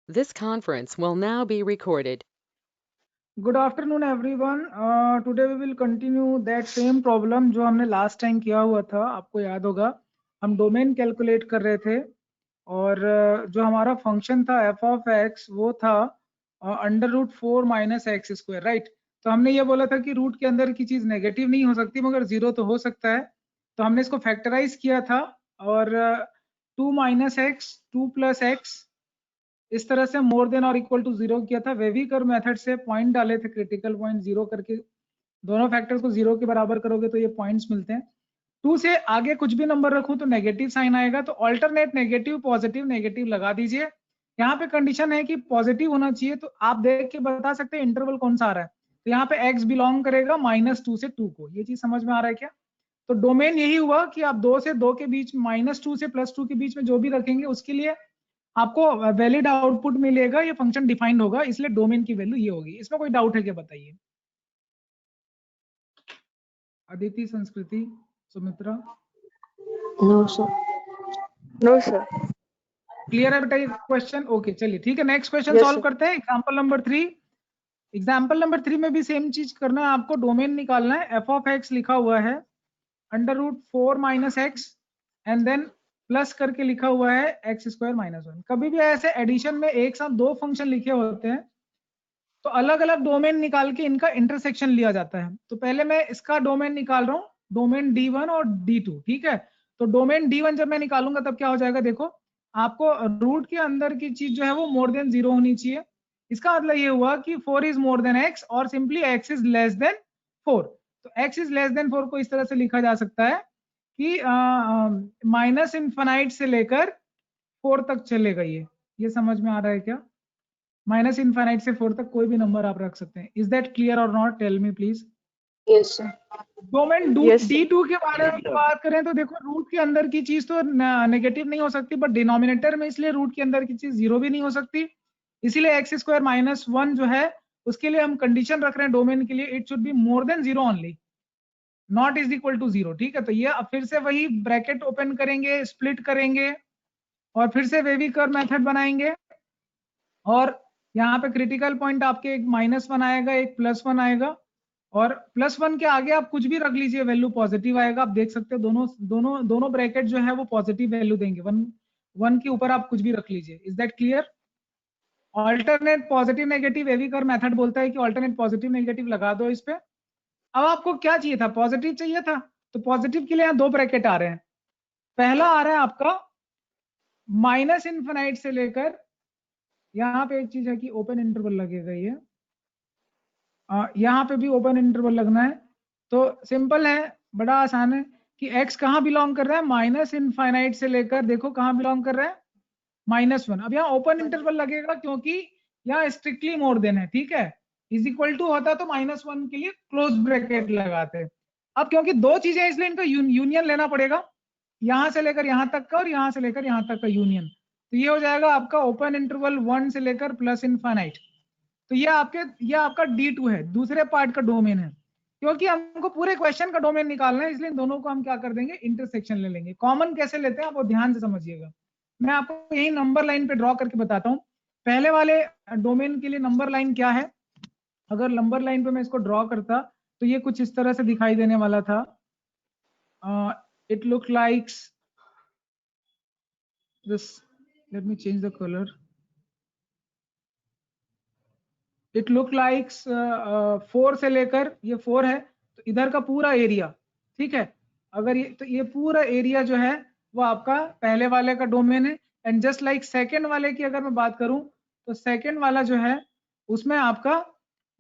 This conference will now be recorded. Good afternoon everyone. Today we will continue that same problem जो हमने last time किया हुआ था। आपको याद होगा हम डोमेन कैलकुलेट कर रहे थे और जो हमारा फंक्शन था एफ ऑफ एक्स वो था √4 माइनस एक्स स्क्वायर, राइट। तो हमने ये बोला था कि रूट के अंदर की चीज नेगेटिव नहीं हो सकती मगर जीरो तो हो सकता है। तो हमने इसको फैक्टराइज किया था और 2 माइनस एक्स 2 प्लस एक्स इस तरह से मोर देन और इक्वल टू जीरो किया था। वेविकर मेथड से पॉइंट डाले थे, क्रिटिकल पॉइंट जीरो करके दोनों फैक्टर्स को जीरो के बराबर करोगे तो ये पॉइंट्स मिलते हैं। 2 से आगे कुछ भी नंबर रखूं तो नेगेटिव साइन आएगा, तो ऑल्टरनेट नेगेटिव पॉजिटिव नेगेटिव लगा दीजिए। यहाँ पे कंडीशन है कि पॉजिटिव होना चाहिए, तो आप देख के बता सकते हैं इंटरवल कौन सा आ रहा है। तो यहाँ पे x बिलोंग करेगा -2 से 2 को। ये चीज समझ में आ रहा है क्या? तो डोमेन यही हुआ कि आप 2 से 2 के बीच -2 से +2 के बीच में जो भी रखेंगे उसके लिए आपको वैलिड आउटपुट मिलेगा। ये फंक्शन डिफाइंड होगा, इसलिए डोमेन की वैल्यू ये होगी। इसमें कोई डाउट है क्या बताइए? अदिति, संस्कृति, Sumitra, No, sir. No, sir. Clear है बेटा ये क्वेश्चन? ओके चलिए ठीक है, next question Yes, solve sir. करते हैं। Example number 3। एग्जांपल नंबर 3 में भी सेम चीज करना है आपको, डोमेन निकालना है। एफ ऑफ एक्स लिखा हुआ है √4 minus x and then plus करके लिखा हुआ है एक्स स्क्वायर -1। कभी भी ऐसे एडिशन में एक साथ दो फंक्शन लिखे होते हैं तो अलग अलग डोमेन निकाल के इनका इंटरसेक्शन लिया जाता है। तो पहले मैं इसका डोमेन निकाल रहा हूँ, डोमेन D1 और D2, ठीक है। तो डोमेन D1 जब मैं निकालूंगा तब क्या हो जाएगा, देखो आपको रूट के अंदर की चीज जो है वो मोर देन जीरो होनी चाहिए। इसका मतलब ये हुआ कि 4 इज मोर देन एक्स और simply x is less than 4। तो एक्स इज लेस देन 4 को इस तरह से लिखा जा सकता है कि माइनस इनफाइनाइट से लेकर 4 तक चलेगा। ये समझ में आ रहा है क्या? माइनस इनफाइनाइट से 4 तक कोई भी नंबर आप रख सकते हैं। इज दैट क्लियर और not? Tell me please. Yes, sir. Domain Yes, sir. D2 के बारे में बात करें तो देखो रूट के अंदर की चीज तो नेगेटिव नहीं हो सकती, बट डिनोमिनेटर में इसलिए रूट के अंदर की चीज जीरो भी नहीं हो सकती। इसीलिए एक्स स्क्वायर -1 जो है उसके लिए हम कंडीशन रख रहे हैं डोमेन के लिए, it should be more than zero only, not is equal to zero. ठीक है, तो ये अब फिर से वही ब्रैकेट ओपन करेंगे, स्प्लिट करेंगे और फिर से वेविकर मेथड बनाएंगे और यहाँ पे क्रिटिकल पॉइंट आपके एक -1 आएगा, एक +1 आएगा और +1 के आगे आप कुछ भी रख लीजिए, वैल्यू पॉजिटिव आएगा। आप देख सकते हो दोनों दोनों दोनों ब्रैकेट जो है वो पॉजिटिव वैल्यू देंगे। वन के ऊपर आप कुछ भी रख लीजिए। Is that clear? Alternate positive negative एविकर मेथड बोलता है कि ऑल्टरनेट पॉजिटिव नेगेटिव लगा दो इस पे। अब आपको क्या चाहिए था? पॉजिटिव चाहिए था, तो पॉजिटिव के लिए यहाँ दो ब्रैकेट आ रहे हैं। पहला आ रहा है आपका माइनस इनफिनाइट से लेकर, यहाँ पे एक चीज है कि ओपन इंटरवल लगेगा ये, यहाँ पे भी ओपन इंटरवल लगना है। तो सिंपल है, बड़ा आसान है कि x कहाँ बिलोंग कर रहा है, माइनस इनफाइनाइट से लेकर देखो कहाँ बिलोंग कर रहा है, -1। अब यहाँ ओपन इंटरवल लगेगा क्योंकि यहाँ स्ट्रिक्टली मोर देन है, ठीक है। इज इक्वल टू होता तो -1 के लिए क्लोज ब्रैकेट लगाते। अब क्योंकि दो चीजें इसलिए इनका यूनियन लेना पड़ेगा, यहाँ से लेकर यहाँ तक का और यहाँ से लेकर यहाँ तक का यूनियन। तो ये हो जाएगा आपका ओपन इंटरवल 1 से लेकर प्लस इनफाइनाइट। तो ये आपका D2 है, दूसरे पार्ट का डोमेन है। क्योंकि हमको पूरे क्वेश्चन का डोमेन निकालना है इसलिए दोनों को हम क्या कर देंगे, इंटरसेक्शन ले लेंगे। कॉमन कैसे लेते हैं आप वो ध्यान से समझिएगा। मैं आपको यही नंबर लाइन पे ड्रॉ करके बताता हूँ। पहले वाले डोमेन के लिए नंबर लाइन क्या है, अगर नंबर लाइन पे मैं इसको ड्रॉ करता तो ये कुछ इस तरह से दिखाई देने वाला था। It look likes this, let me change the colour. It look likes 4 से लेकर, ये 4 है तो इधर का पूरा एरिया, ठीक है। अगर ये तो ये पूरा एरिया जो है वो आपका पहले वाले का डोमेन है। एंड जस्ट लाइक सेकंड वाले की अगर मैं बात करूं तो सेकंड वाला जो है उसमें आपका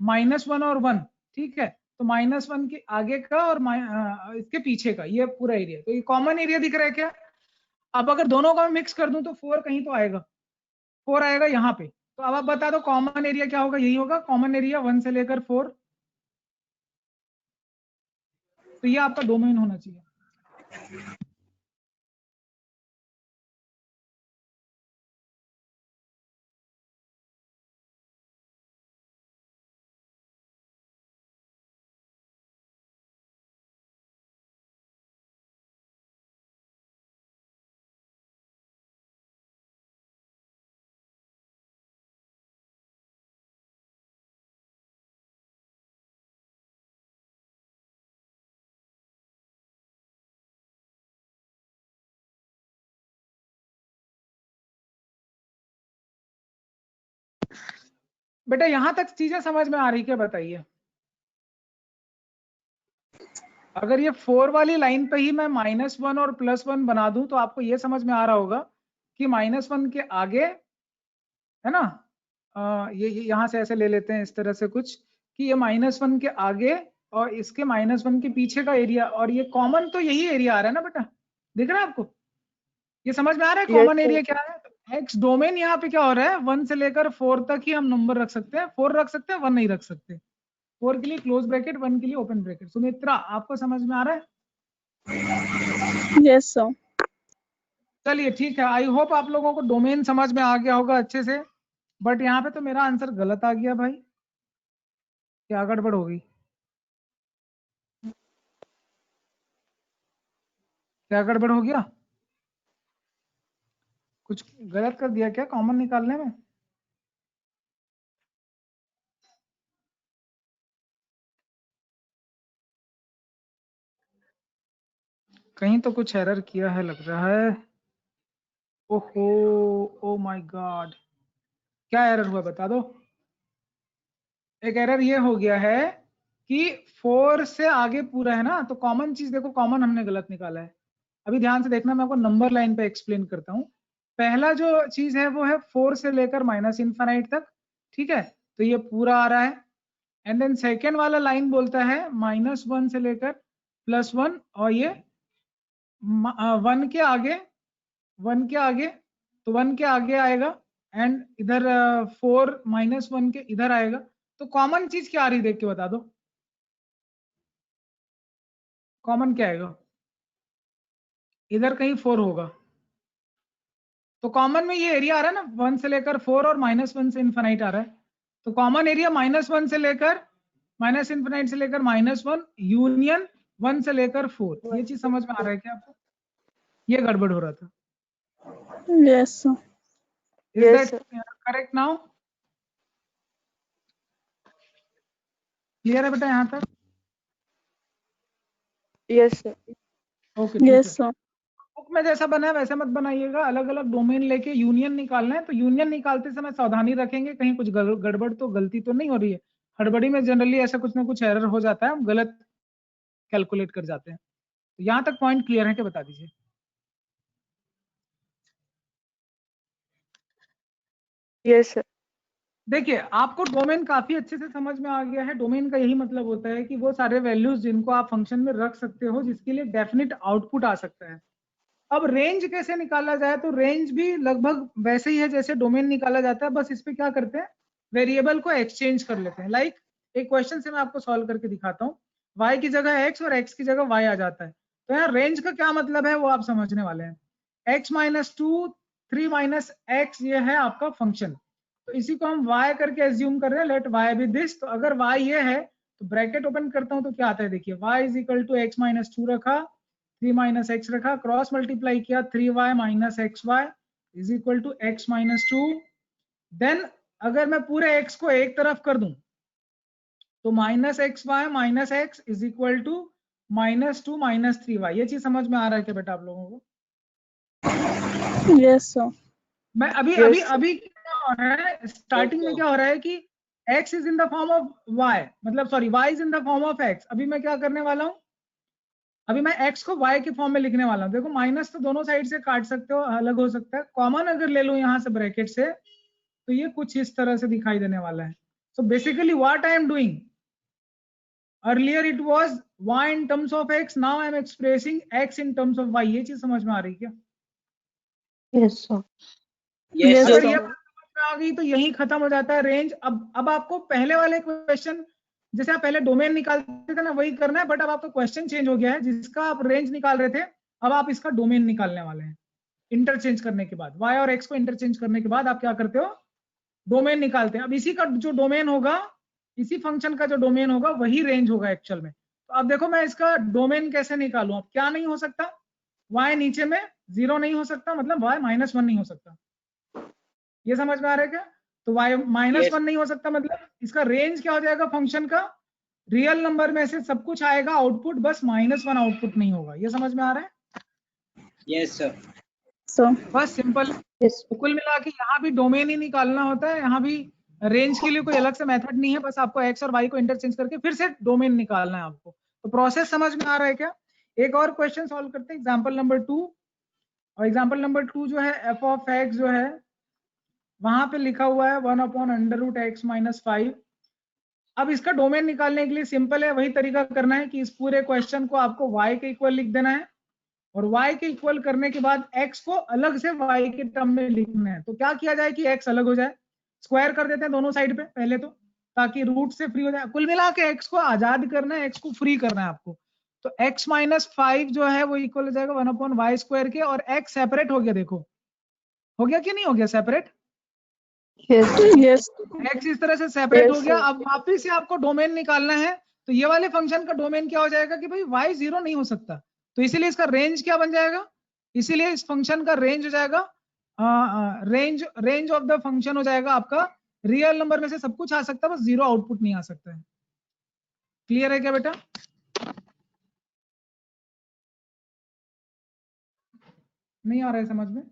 -1 और 1, ठीक है। तो -1 के आगे का और इसके पीछे का ये पूरा एरिया, तो ये कॉमन एरिया दिख रहा है क्या? अब अगर दोनों का मिक्स कर दूं तो 4 कहीं तो आएगा, 4 आएगा यहाँ पे। तो अब आप बता दो कॉमन एरिया क्या होगा? यही होगा कॉमन एरिया 1 से लेकर 4। तो ये आपका डोमेन होना चाहिए। बेटा यहां तक चीजें समझ में आ रही क्या, बताइए। अगर ये 4 वाली लाइन पे ही मैं -1 और +1 बना दूं तो आपको ये समझ में आ रहा होगा कि -1 के आगे, है ना, ये यहां से ऐसे ले लेते हैं इस तरह से कुछ, कि ये -1 के आगे और इसके -1 के पीछे का एरिया, और ये कॉमन तो यही एरिया आ रहा है ना बेटा, दिख रहा है आपको? ये समझ में आ रहा है Yes, कॉमन sir. एरिया क्या है? एक्स डोमेन यहाँ पे क्या हो रहा है, 1 से लेकर 4 तक ही हम नंबर रख सकते हैं, 4 रख सकते हैं, 1 नहीं रख सकते। 4 के लिए क्लोज ब्रैकेट, 1 के लिए ओपन ब्रैकेट। सुमित्रा आपको समझ में आ रहा है? Yes, sir. चलिए ठीक है, आई होप आप लोगों को डोमेन समझ में आ गया होगा अच्छे से। बट यहाँ पे तो मेरा आंसर गलत आ गया भाई, क्या गड़बड़ हो गई? क्या गड़बड़ हो गया? कुछ गलत कर दिया क्या कॉमन निकालने में? कहीं तो कुछ एरर किया है लग रहा है। ओहो, ओ माय गॉड, क्या एरर हुआ बता दो। एक एरर ये हो गया है कि 4 से आगे पूरा है ना, तो कॉमन चीज देखो, कॉमन हमने गलत निकाला है। अभी ध्यान से देखना, मैं आपको नंबर लाइन पे एक्सप्लेन करता हूँ। पहला जो चीज है वो है 4 से लेकर -इनफाइनाइट तक, ठीक है, तो ये पूरा आ रहा है। एंड देन सेकेंड वाला लाइन बोलता है -1 से लेकर +1, और ये 1 के आगे, 1 के आगे, तो 1 के आगे आएगा, एंड इधर 4 -1 के इधर आएगा। तो कॉमन चीज क्या आ रही देख के बता दो, कॉमन क्या आएगा? इधर कहीं 4 होगा, तो कॉमन में ये एरिया आ रहा है ना, 1 से लेकर 4 और -1 से इनफाइनाइट आ रहा है। तो कॉमन एरिया -1 से लेकर, -इनफाइनाइट से लेकर -1 यूनियन 1 से लेकर 4। ये चीज समझ में आ रहा है क्या आपको? ये गड़बड़ हो रहा था। Yes, sir. Is Yes, that sir. Correct now? Clear है बेटा यहाँ तक? Yes, sir. ओके ठीक Yes, है। sir. बुक में जैसा बना है वैसे मत बनाइएगा, अलग अलग डोमेन लेके यूनियन निकालना है। तो यूनियन निकालते समय सावधानी रखेंगे, कहीं कुछ गड़बड़ तो, गलती तो नहीं हो रही है। हड़बड़ी में जनरली ऐसा कुछ ना कुछ एरर हो जाता है, हम गलत कैलकुलेट कर जाते हैं। तो यहाँ तक पॉइंट क्लियर है कि बता दीजिए। Yes, sir. देखिए आपको डोमेन काफी अच्छे से समझ में आ गया है। डोमेन का यही मतलब होता है कि वो सारे वैल्यूज जिनको आप फंक्शन में रख सकते हो, जिसके लिए डेफिनेट आउटपुट आ सकता है। अब रेंज कैसे निकाला जाए, तो रेंज भी लगभग वैसे ही है जैसे डोमेन निकाला जाता है, बस इस पे क्या करते हैं, वेरिएबल को एक्सचेंज कर लेते हैं। लाइक एक क्वेश्चन से मैं आपको सॉल्व करके दिखाता हूँ, y की जगह x और x की जगह y आ जाता है। तो यहाँ रेंज का क्या मतलब है वो आप समझने वाले हैं। x - 2 3 - x ये है आपका फंक्शन, तो इसी को हम y करके एज्यूम कर रहे हैं, लेट y बी दिस। तो अगर y ये है तो ब्रैकेट ओपन करता हूं तो क्या आता है, देखिए y = x - 2 रखा, 3 - x रखा, क्रॉस मल्टीप्लाई किया, 3y - xy = x - 2। देन अगर मैं पूरे x को एक तरफ कर दूं तो -xy - x = -2 - 3y। ये चीज समझ में आ रहा है क्या बेटा आप लोगों को? Yes, sir. मैं अभी Yes, अभी sir. अभी क्या हो रहा है, स्टार्टिंग में क्या हो रहा है कि x is in the form of y, मतलब sorry y is in the form of x। अभी मैं क्या करने वाला हूँ, अभी मैं x को y के फॉर्म में लिखने वाला हूँ। देखो माइनस तो दोनों साइड से काट सकते हो, अलग हो सकता है। कॉमन अगर ले लो यहाँ से ब्रैकेट से, तो ये कुछ इस तरह से दिखाई देने वाला है। So basically what I am doing, earlier it was y in terms of x, now I am expressing x in terms of y। ये चीज समझ में आ रही क्या? Yes, sir. Yes, Yes, sir. अगर ये sir. बात समझ में आ गई तो यही खत्म हो जाता है रेंज। अब आपको पहले वाले क्वेश्चन, जैसे आप पहले डोमेन निकालते थे ना, वही करना है, बट अब आपका क्वेश्चन चेंज हो गया है। जिसका आप रेंज निकाल रहे थे, अब आप इसका डोमेन निकालने वाले हैं। इंटरचेंज करने के बाद, y और x को इंटरचेंज करने के बाद आप क्या करते हो, डोमेन निकालते हैं। अब इसी का जो डोमेन होगा, इसी फंक्शन का जो डोमेन होगा वही रेंज होगा एक्चुअल में। तो अब देखो मैं इसका डोमेन कैसे निकालूं। अब क्या नहीं हो सकता, y नीचे में 0 नहीं हो सकता, मतलब y -1 नहीं हो सकता। ये समझ में आ रहा है क्या? तो y Yes. -1 नहीं हो सकता, मतलब इसका रेंज क्या हो जाएगा फंक्शन का, रियल नंबर में से सब कुछ आएगा आउटपुट, बस -1 आउटपुट नहीं होगा। ये समझ में आ रहा है? Yes, sir. So, बस सिंपल। yes. तो कुल मिला के यहाँ भी डोमेन ही निकालना होता है, यहाँ भी रेंज के लिए कोई अलग से मेथड नहीं है, बस आपको एक्स और वाई को इंटरचेंज करके फिर से डोमेन निकालना है आपको। तो प्रोसेस समझ में आ रहा है क्या? एक और क्वेश्चन सॉल्व करते हैं, एग्जांपल नंबर 2। और एग्जांपल नंबर 2 जो है एफ ऑफ एक्स जो है वहां पे लिखा हुआ है 1/√x-5। अब इसका डोमेन निकालने के लिए सिंपल है, वही तरीका करना है कि इस पूरे क्वेश्चन को आपको y के इक्वल लिख देना है और y के इक्वल करने के बाद x को अलग से y के टर्म में लिखना है। तो क्या किया जाए कि x अलग हो जाए, स्क्वायर कर देते हैं दोनों साइड पे पहले तो, ताकि रूट से फ्री हो जाए। कुल मिला के x को आजाद करना है, x को फ्री करना है आपको। तो x-5 जो है वो इक्वल हो जाएगा 1/y² के, और x सेपरेट हो गया, देखो हो गया कि नहीं हो गया सेपरेट? Yes. x इस तरह से सेपरेट Yes, हो गया। sir. अब वापिस से आपको डोमेन निकालना है, तो ये वाले फंक्शन का डोमेन क्या हो जाएगा कि भाई y 0 नहीं हो सकता, तो इसीलिए इसका रेंज क्या बन जाएगा, इसीलिए इस फंक्शन का रेंज हो जाएगा रेंज ऑफ द फंक्शन हो जाएगा आपका रियल नंबर में से सब कुछ आ सकता है, बस 0 आउटपुट नहीं आ सकता है। क्लियर है क्या बेटा? नहीं आ रहा है समझ में?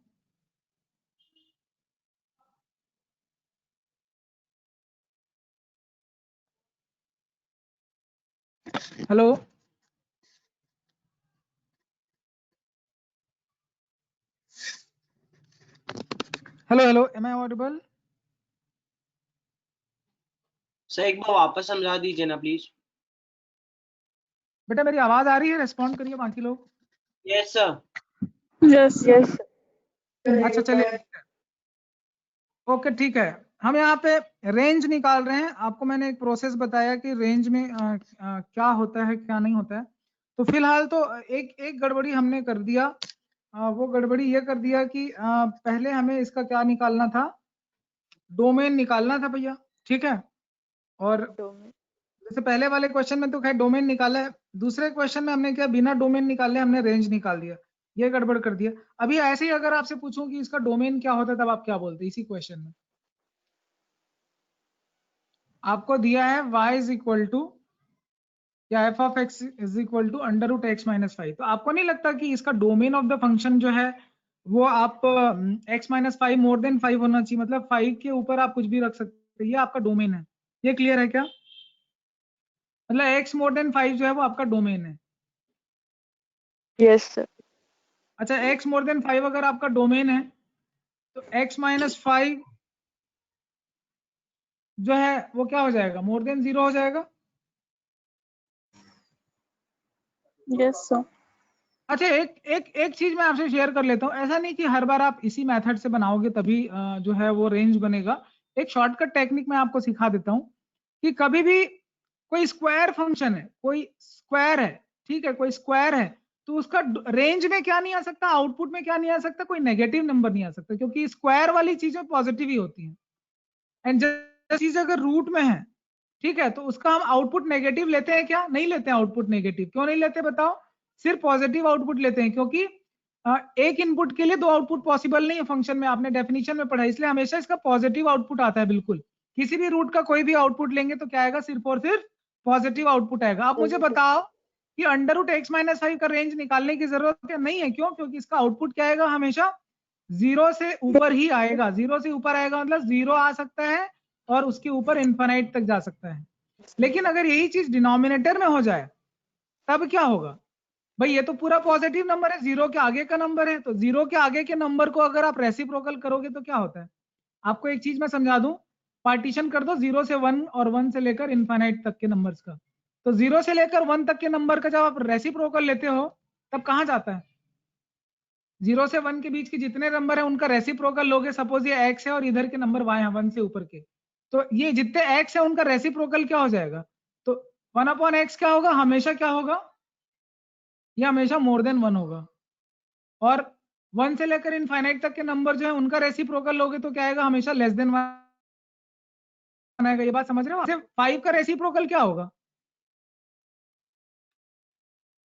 Hello hello hello, am I audible? Sir एक बार वापस समझा दीजिए ना प्लीज। बेटा मेरी आवाज आ रही है? रेस्पॉन्ड करिए बाकी लोग। Yes sir. Yes. Yes. अच्छा चलिए, ओके ठीक है। हम यहाँ पे रेंज निकाल रहे हैं, आपको मैंने एक प्रोसेस बताया कि रेंज में क्या होता है क्या नहीं होता है। तो फिलहाल तो एक गड़बड़ी हमने कर दिया, वो गड़बड़ी ये कर दिया कि पहले हमें इसका क्या निकालना था, डोमेन निकालना था भैया, ठीक है। और जैसे पहले वाले क्वेश्चन में तो खैर डोमेन निकाला है, दूसरे क्वेश्चन में हमने क्या बिना डोमेन निकाले हमने रेंज निकाल दिया, ये गड़बड़ कर दिया। अभी ऐसे ही अगर आपसे पूछूं कि इसका डोमेन क्या होता है, तब आप क्या बोलते इसी क्वेश्चन में? आपको दिया है y इज इक्वल टू या f of x is equal to √x-5। तो आपको नहीं लगता कि इसका डोमेन ऑफ द फंक्शन जो है वो आप x-5 मोर देन 5 होना चाहिए, मतलब 5 के ऊपर आप कुछ भी रख सकते हैं, ये आपका डोमेन है। ये क्लियर है क्या? मतलब x मोर देन 5 जो है वो आपका डोमेन है। Yes, sir. अच्छा, x मोर देन 5 अगर आपका डोमेन है तो x-5 जो है वो क्या हो जाएगा, मोर देन 0 हो जाएगा। Yes, sir. अच्छा एक चीज मैं आपसे शेयर कर लेता हूँ, ऐसा नहीं कि हर बार आप इसी मेथड से बनाओगे तभी जो है वो रेंज बनेगा। एक शॉर्टकट टेक्निक मैं आपको सिखा देता हूँ कि कभी भी कोई स्क्वायर फंक्शन है, कोई स्क्वायर है, ठीक है, कोई स्क्वायर है, तो उसका रेंज में क्या नहीं आ सकता, आउटपुट में क्या नहीं आ सकता, कोई नेगेटिव नंबर नहीं आ सकता, क्योंकि स्क्वायर वाली चीजें पॉजिटिव ही होती हैं। एंड जब चीज अगर रूट में है, ठीक है, तो उसका हम आउटपुट नेगेटिव लेते हैं क्या? नहीं लेते हैं आउटपुट नेगेटिव। क्यों नहीं लेते बताओ? सिर्फ पॉजिटिव आउटपुट लेते हैं, क्योंकि एक इनपुट के लिए दो आउटपुट पॉसिबल नहीं है फंक्शन में, आपने डेफिनेशन में पढ़ा, इसलिए हमेशा इसका पॉजिटिव आउटपुट आता है। बिल्कुल किसी भी रूट का कोई भी आउटपुट लेंगे तो क्या आएगा, सिर्फ और सिर्फ पॉजिटिव आउटपुट आएगा। आप मुझे बताओ कि √x-5 का रेंज निकालने की जरूरत है? नहीं है। क्यों? क्योंकि इसका आउटपुट क्या आएगा, हमेशा 0 से ऊपर ही आएगा। 0 से ऊपर आएगा मतलब 0 आ सकता है और उसके ऊपर इन्फिनाइट तक जा सकता है। लेकिन अगर यही चीज डिनोमिनेटर में हो जाए तब क्या होगा? भाई ये तो पूरा पॉजिटिव नंबर है, 0 के आगे का नंबर है, तो 0 के आगे के नंबर को अगर आप रेसिप्रोकल करोगे तो क्या होता है? आपको एक चीज मैं समझा दूं, पार्टीशन कर दो 0 से 1 और 1 से लेकर इन्फिनाइट तक के नंबर्स का। तो 0 से लेकर 1 तक के नंबर का जब आप रेसिप्रोकल लेते हो तब कहां जाता है? 0 से 1 के बीच के जितने नंबर है उनका रेसिप्रोकल लोगे, सपोज ये x है और इधर के नंबर y है 1 से ऊपर के, तो ये जितने x है उनका रेसिप्रोकल क्या हो जाएगा? तो 1/x क्या होगा, हमेशा क्या होगा, ये हमेशा मोर देन 1 होगा। और 1 से लेकर इनफाइनाइट तक के नंबर जो है उनका रेसिप्रोकल लोगे तो क्या आएगा, हमेशा लेस देन 1 आएगा। ये बात समझ रहे हो? 5 का रेसिप्रोकल क्या होगा?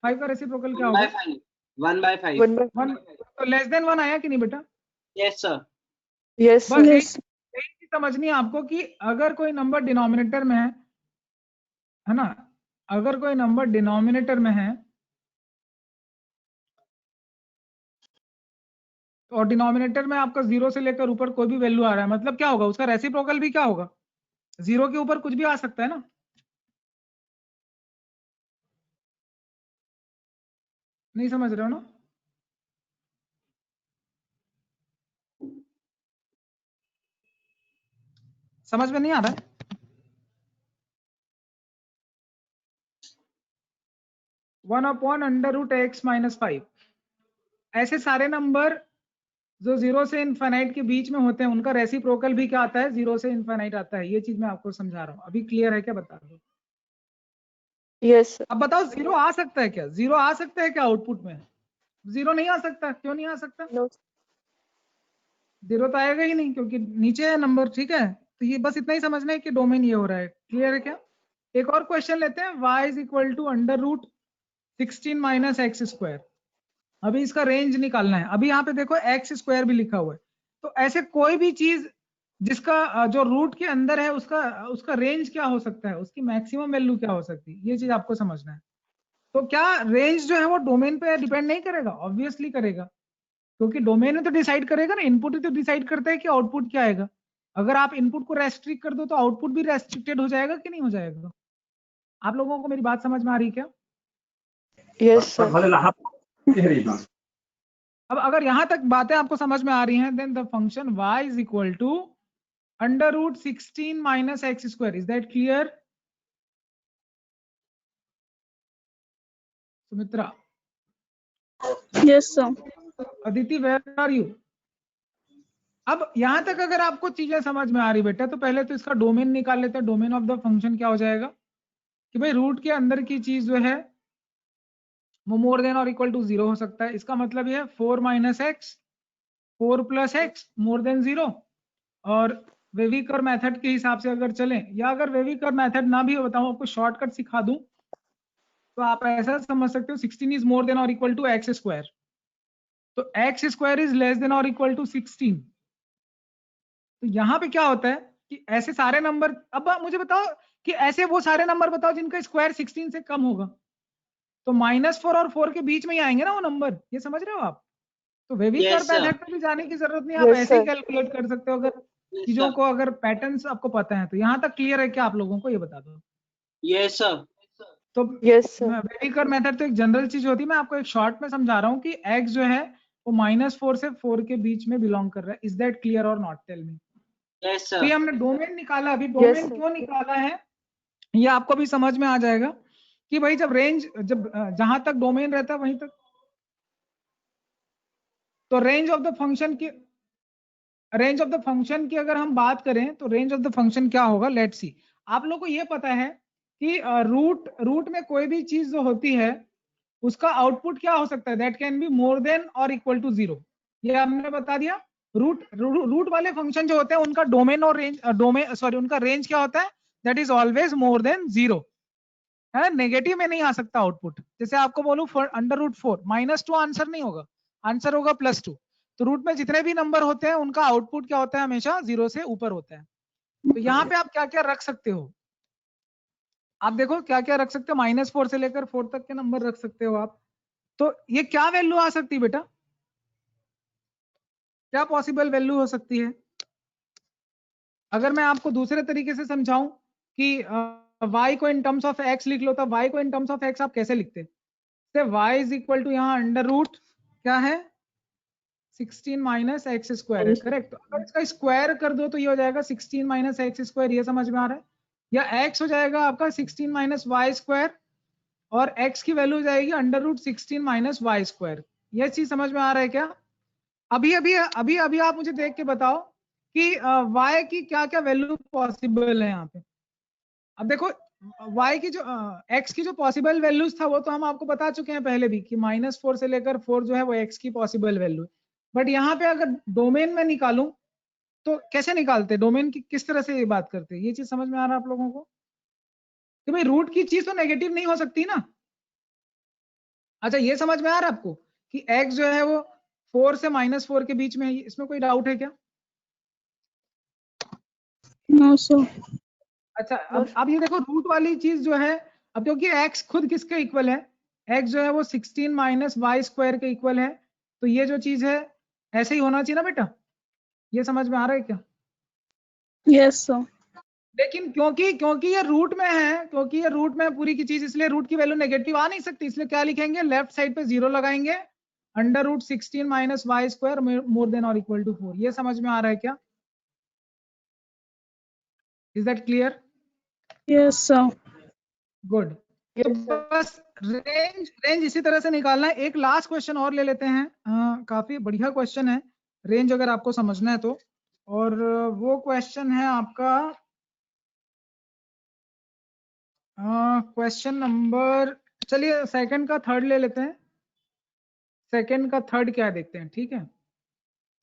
5 का रेसिप्रोकल क्या होगा? 1/5 1/5. तो लेस देन 1 आया कि नहीं बेटा? Yes sir. Yes, बस sir. यही चीज समझनी है आपको कि अगर कोई नंबर डिनोमिनेटर में है ना, अगर कोई नंबर डिनोमिनेटर में है और डिनोमिनेटर में आपका 0 से लेकर ऊपर कोई भी वैल्यू आ रहा है, मतलब क्या होगा, उसका रेसिप्रोकल भी क्या होगा, 0 के ऊपर कुछ भी आ सकता है ना। नहीं समझ रहे हो ना? समझ में नहीं आ रहा है? One upon under root x minus 5। ऐसे सारे नंबर जो 0 से इनफाइनाइट के बीच में होते हैं उनका रेसिप्रोकल भी क्या आता है, 0 से इनफाइनाइट आता है। ये चीज मैं आपको समझा रहा हूँ, अभी क्लियर है क्या? बता रहा हूँ। Yes, sir. अब बताओ 0 आ सकता है क्या? 0 आ सकता है क्या आउटपुट में? 0 नहीं आ सकता। क्यों नहीं आ सकता? No. 0 तो आएगा ही नहीं क्योंकि नीचे है नंबर, ठीक है। तो ये बस इतना ही समझना है कि डोमेन ये हो रहा है। क्लियर है क्या? एक और क्वेश्चन लेते हैं। y is equal to under root 16 minus x square. अभी इसका रेंज निकालना है। अभी यहाँ पे देखो एक्स स्क्वायर भी लिखा हुआ है। तो ऐसे कोई भी चीज जिसका जो रूट के अंदर है उसका रेंज क्या हो सकता है, उसकी मैक्सिमम वैल्यू क्या हो सकती है, ये चीज आपको समझना है। तो क्या रेंज जो है वो डोमेन पे डिपेंड नहीं करेगा? ऑब्वियसली करेगा, क्योंकि डोमेन में तो डिसाइड करेगा ना, इनपुट ही तो डिसाइड करता है कि आउटपुट क्या आएगा। अगर आप इनपुट को रेस्ट्रिक्ट कर दो तो आउटपुट भी रेस्ट्रिक्टेड हो जाएगा कि नहीं हो जाएगा? आप लोगों को मेरी बात समझ में आ रही है क्या? Yes, sir. अब अगर यहां तक बातें आपको समझ में आ रही हैं, then the function y is equal to under root 16 minus x square. Is that clear? Sumitra, Yes, sir. Aditi, where are you? अब यहां तक अगर आपको चीजें समझ में आ रही बेटा, तो पहले तो इसका डोमेन निकाल लेते हैं। डोमेन ऑफ द फंक्शन क्या हो जाएगा कि भाई रूट के अंदर की चीज जो है वो मोर देन और इक्वल टू 0 हो सकता है। इसका मतलब ये 4 minus x, 4 plus x more than 0। और वेविकर मेथड के हिसाब से अगर चलें, या अगर वेविकर मेथड ना भी हो, बताऊं आपको शॉर्टकट सिखा दूं, तो आप ऐसा समझ सकते हो 16 इज मोर देन और इक्वल टू एक्स स्क्वायर। तो x square is less than और इक्वल टू 16। तो यहाँ पे क्या होता है कि ऐसे सारे नंबर, अब आप मुझे बताओ कि ऐसे वो सारे नंबर बताओ जिनका स्क्वायर 16 से कम होगा। तो -4 और 4 के बीच में ही आएंगे ना वो नंबर। ये समझ रहे हो आप? तो वेविकर Yes, sir. मेथड पे भी जाने की जरूरत नहीं, आप Yes, ऐसे ही sir. कैलकुलेट कर सकते हो। अगर Yes, चीजों sir. को, अगर पैटर्न्स आपको पता है तो। यहाँ तक क्लियर है क्या आप लोगों को? ये बता दो। Yes, sir. तो Yes, sir. वेविकर मेथड तो एक जनरल चीज होती है। मैं आपको एक शॉर्ट में समझा रहा हूँ कि एक्स जो है वो -4 से 4 के बीच में बिलोंग कर रहा है। इज दैट क्लियर और नॉट? Tell me. Yes, तो ये sir. हमने डोमेन निकाला। अभी Yes, डोमेन sir. क्यों निकाला है ये आपको भी समझ में आ जाएगा कि भाई जब रेंज, जब जहां तक डोमेन रहता है वहीं तक, तो रेंज ऑफ द फंक्शन की अगर हम बात करें तो रेंज ऑफ द फंक्शन क्या होगा, लेट्स सी। आप लोगों को ये पता है कि रूट में कोई भी चीज जो होती है उसका आउटपुट क्या हो सकता है, that can be more than और इक्वल टू 0। ये हमने बता दिया। रूट वाले फंक्शन जो होते हैं उनका डोमेन और रेंज, उनका रेंज क्या होता है, that is always more than 0 है। नेगेटिव में नहीं आ सकता आउटपुट। जैसे आपको बोलूं अंडर रूट 4, -2 आंसर नहीं होगा, आंसर होगा +2। तो रूट में जितने भी नंबर होते हैं उनका आउटपुट क्या होता है, हमेशा 0 से ऊपर होता है। तो यहाँ पे आप क्या क्या रख सकते हो, आप देखो क्या क्या रख सकते हो। -4 से लेकर 4 तक के नंबर रख सकते हो आप। तो ये क्या वैल्यू आ सकती है बेटा, क्या पॉसिबल वैल्यू हो सकती है? अगर मैं आपको दूसरे तरीके से समझाऊं कि y को इन टर्म्स ऑफ x लिख लो, तो y को इन टर्म्स ऑफ x आप कैसे लिखते हैं? y इज इक्वल टू यहाँ अंडर रूट क्या है, 16 माइनस एक्स स्क्वायर है, करेक्ट। तो अगर इसका स्क्वायर कर दो तो ये हो जाएगा 16 माइनस एक्स स्क्वायर। ये समझ में आ रहा है? या x हो जाएगा आपका 16 माइनस वाई स्क्वायर, और x की वैल्यू हो जाएगी under root 16 minus y square. ये चीज समझ में आ रहा है क्या? अभी अभी अभी अभी आप मुझे देख के बताओ कि y की क्या क्या वैल्यू पॉसिबल है यहाँ पे। अब देखो y की जो x की जो पॉसिबल वैल्यूज था वो तो हम आपको बता चुके हैं पहले भी कि -4 से लेकर 4 जो है वो x की पॉसिबल वैल्यू है। बट यहाँ पे अगर डोमेन में निकालूं तो कैसे निकालते, डोमेन की किस तरह से ये बात करते हैं, ये चीज समझ में आ रहा है आप लोगों को कि भाई रूट की चीज तो नेगेटिव नहीं हो सकती ना। अच्छा ये समझ में आ रहा है आपको कि x जो है वो 4 से -4 के बीच में है, इसमें कोई डाउट है क्या? No, sir. अच्छा अब ये देखो रूट वाली चीज जो है, अब क्योंकि x खुद किसके इक्वल है, x जो है वो 16 माइनस वाई स्क्वायर के इक्वल है। तो ये जो चीज है ऐसे ही होना चाहिए ना बेटा। ये समझ में आ रहा है क्या? Yes, sir. लेकिन क्योंकि ये रूट में है, क्योंकि ये रूट में पूरी की चीज, इसलिए रूट की वैल्यू नेगेटिव आ नहीं सकती, इसलिए क्या लिखेंगे, लेफ्ट साइड पे 0 लगाएंगे, under root 16 minus y square more than और इक्वल टू 4। ये समझ में आ रहा है क्या? Is that clear? Yes, sir. Good. तो बस रेंज इसी तरह से निकालना है। एक लास्ट क्वेश्चन और ले लेते हैं, काफी बढ़िया क्वेश्चन है रेंज अगर आपको समझना है तो, और वो क्वेश्चन है आपका क्वेश्चन नंबर, चलिए सेकंड का थर्ड ले लेते हैं। सेकंड का थर्ड क्या है देखते हैं, ठीक है।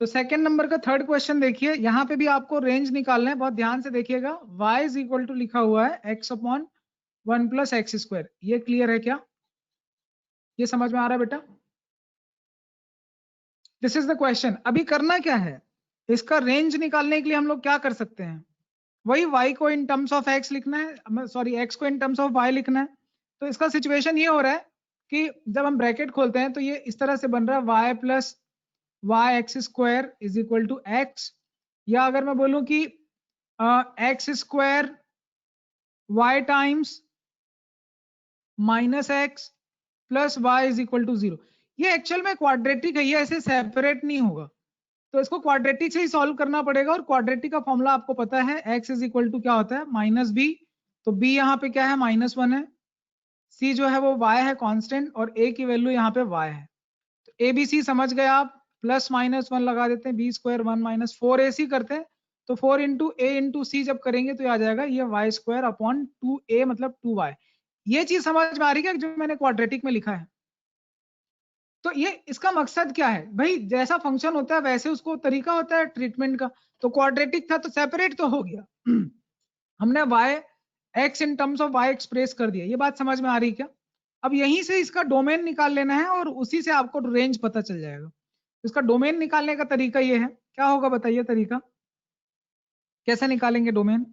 तो सेकंड नंबर का थर्ड क्वेश्चन देखिए, यहाँ पे भी आपको रेंज निकालना है, बहुत ध्यान से देखिएगा। y इज इक्वल टू लिखा हुआ है x upon 1 plus x square. ये क्लियर है क्या? ये समझ में आ रहा है बेटा? This is the question. अभी करना क्या है, इसका रेंज निकालने के लिए हम लोग क्या कर सकते हैं, वही y को इन टर्म्स ऑफ x लिखना है, सॉरी x को इन टर्म्स ऑफ y लिखना है। तो इसका सिचुएशन ये हो रहा है कि जब हम ब्रैकेट खोलते हैं तो ये इस तरह से बन रहा है y plus y x square is equal to x, या अगर मैं बोलूं कि x square y times minus x plus y is equal to 0। ये एक्चुअल में क्वाड्रेटिक है, ये ऐसे सेपरेट नहीं होगा, तो इसको क्वाड्रेटिक से ही सॉल्व करना पड़ेगा। और क्वाड्रेटिक का फॉर्मूला आपको पता है, x इज इक्वल टू क्या होता है, माइनस बी। तो b यहाँ पे क्या है, -1 है, c जो है वो y है कांस्टेंट, और a की वैल्यू यहाँ पे y है। तो ए बी सी समझ गए आप, प्लस माइनस 1 लगा देते हैं, बी स्क्वायर 1 माइनस 4 ए सी करते हैं, तो 4 इंटू ए इंटू सी जब करेंगे तो आ जाएगा ये वाई स्क्वायर अपॉन 2a मतलब 2y। ये चीज समझ में आ रही है जो मैंने क्वाड्रेटिक में लिखा है? तो ये इसका मकसद क्या है भाई, जैसा फंक्शन होता है वैसे उसको तरीका होता है ट्रीटमेंट का। तो क्वाड्रेटिक था तो सेपरेट तो हो गया हमने y x in terms of y express कर दिया। ये बात समझ में आ रही क्या? अब यहीं से इसका डोमेन निकाल लेना है और उसी से आपको रेंज पता चल जाएगा। इसका डोमेन निकालने का तरीका ये है, क्या होगा बताइए तरीका, कैसे निकालेंगे डोमेन?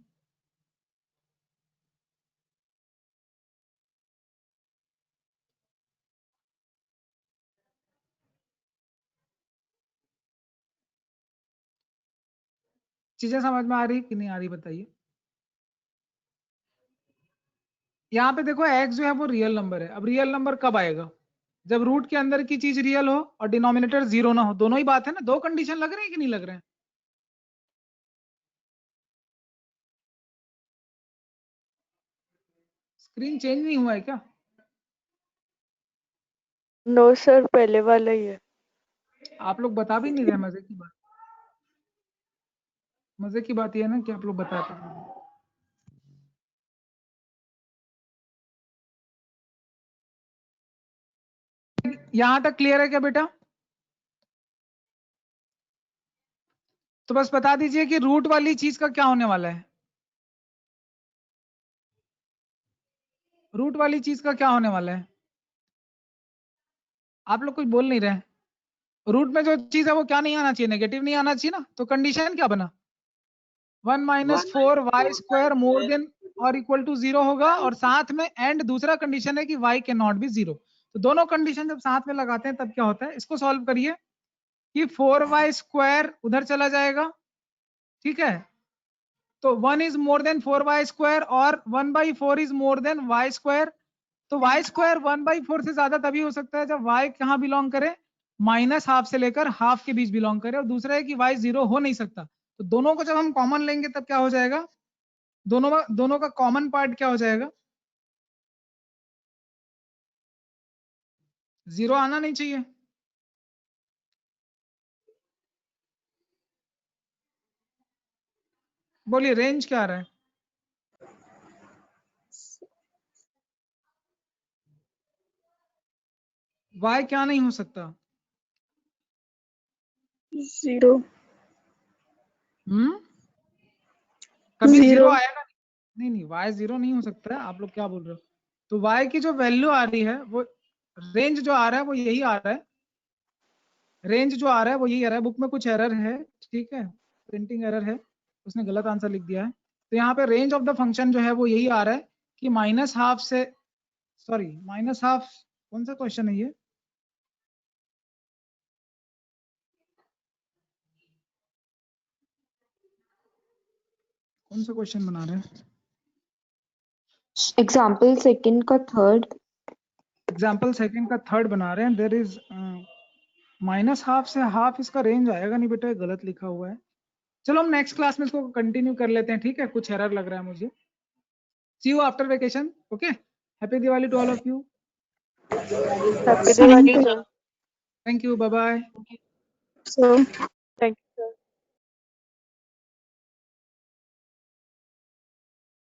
चीजें समझ में आ रही कि नहीं आ रही बताइए? यहाँ पे देखो x जो है वो रियल नंबर है। अब रियल नंबर कब आएगा, जब रूट के अंदर की चीज रियल हो और डिनोमिनेटर 0 ना हो। दोनों ही बात है ना, दो कंडीशन लग रहे हैं कि नहीं लग रहे हैं? स्क्रीन चेंज नहीं हुआ है क्या? नो सर, पहले वाला ही है। आप लोग बता भी नहीं रहे, मजे की बात। मजे की बात यह है ना कि आप लोग बताते नहीं। यहां तक क्लियर है क्या बेटा? तो बस बता दीजिए कि रूट वाली चीज का क्या होने वाला है, रूट वाली चीज का क्या होने वाला है? आप लोग कुछ बोल नहीं रहे। रूट में जो चीज है वो क्या नहीं आना चाहिए, नेगेटिव नहीं आना चाहिए ना। तो कंडीशन क्या बना, 1 minus 4 y square more than और इक्वल टू 0 होगा, और साथ में एंड दूसरा कंडीशन है कि y कैन नॉट बी 0। तो दोनों कंडीशन जब साथ में लगाते हैं तब क्या होता है, इसको सॉल्व करिए कि 4y स्क्वायर उधर चला जाएगा, ठीक है। तो 1 is more than 4y square और 1/4 is more than y square. तो y स्क्वायर 1/4 से ज्यादा तभी हो सकता है जब y कहाँ बिलोंग करे, माइनस हाफ से लेकर हाफ के बीच बिलोंग करे। और दूसरा है कि y 0 हो नहीं सकता। तो दोनों को जब हम कॉमन लेंगे तब क्या हो जाएगा, दोनों का कॉमन पार्ट क्या हो जाएगा, 0 आना नहीं चाहिए। बोलिए रेंज क्या आ रहा है? y क्या नहीं हो सकता? 0। कभी 0 0। आएगा नहीं, नहीं y 0 नहीं हो सकता है। आप लोग क्या बोल रहे हो? तो y की जो वैल्यू आ रही है वो, रेंज जो आ रहा है वो यही आ रहा है, रेंज जो आ रहा है वो यही आ रहा है। बुक में कुछ एरर है, ठीक है, प्रिंटिंग एरर है, उसने गलत आंसर लिख दिया है। तो यहाँ पे रेंज ऑफ द फंक्शन जो है वो यही आ रहा है कि माइनस हाफ से, सॉरी माइनस हाफ, कौन सा क्वेश्चन है ये, कौन सा क्वेश्चन बना रहे हैं? एग्जाम्पल सेकंड का थर्ड। एग्जाम्पल सेकंड का थर्ड बना रहे हैं। देयर इज माइनस हाफ से हाफ, इसका रेंज आएगा नहीं बेटा, गलत लिखा हुआ है। चलो हम नेक्स्ट क्लास में इसको कंटिन्यू कर लेते हैं, ठीक है? कुछ एरर लग रहा है मुझे। See you after vacation. Okay, happy Diwali to all of you. Happy Thank Diwali you, सर। sir. Thank you, bye bye. Sir